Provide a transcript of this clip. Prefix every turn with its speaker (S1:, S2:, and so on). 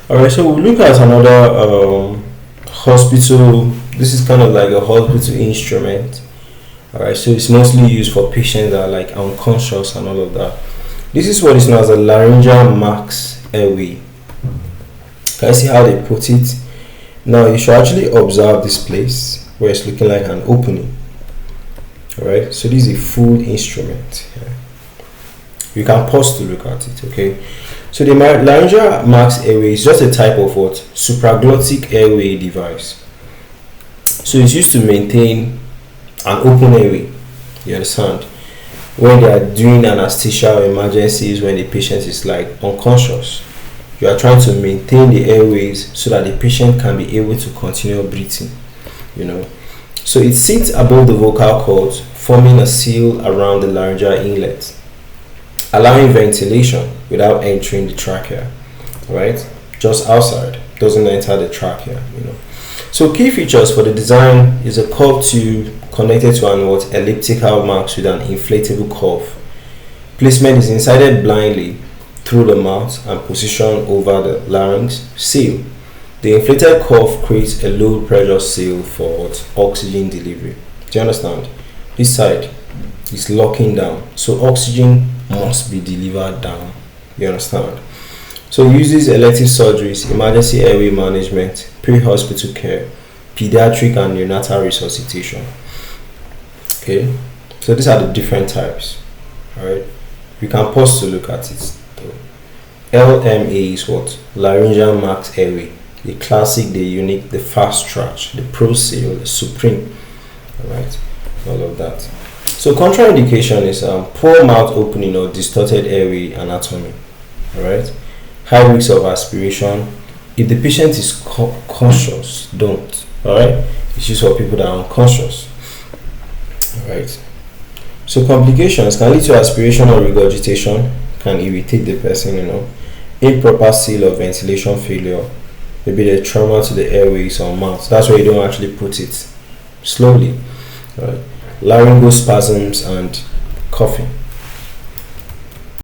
S1: All right, so we'll look at another hospital. This is kind of like a hospital instrument. All right, so it's mostly used for patients that are like unconscious and all of that. This is what is known as a laryngeal mask airway. Can you see how they put it? Now you should actually observe this place where it's looking like an opening. All right, so this is a full instrument. Yeah. You can pause to look at it. Okay, so the laryngeal mask airway is just a type of what supraglottic airway device. So it's used to maintain an open airway. You understand? When they are doing anesthesia or emergencies, when the patient is like unconscious, you are trying to maintain the airways so that the patient can be able to continue breathing. You know, so it sits above the vocal cords, forming a seal around the laryngeal inlet, allowing ventilation without entering the trachea. Right, just outside, doesn't enter the trachea. You know, so key features for the design is a curved tube connected to an elliptical mask with an inflatable cuff. Placement is inserted blindly through the mouth and positioned over the larynx. Seal. The inflated cuff creates a low pressure seal for oxygen delivery. Do you understand? This side is locking down, so oxygen must be delivered down. You understand? So it uses elective surgeries, emergency airway management, pre-hospital care, pediatric and neonatal resuscitation. Okay, so these are the different types. Alright, we can pause to look at it. LMA is what? Laryngeal Mask Airway. The classic, the unique, the fast track, the pro seal, the supreme. Alright, all of that. So contraindication is poor mouth opening or distorted airway anatomy. Alright, high risk of aspiration. If the patient is conscious, don't. Alright, it's used for people that are unconscious. Alright, so complications can lead to aspiration or regurgitation, can irritate the person, you know, improper seal or ventilation failure, maybe the trauma to the airways or mouth. That's where you don't actually put it slowly. Right, laryngeal spasms and coughing.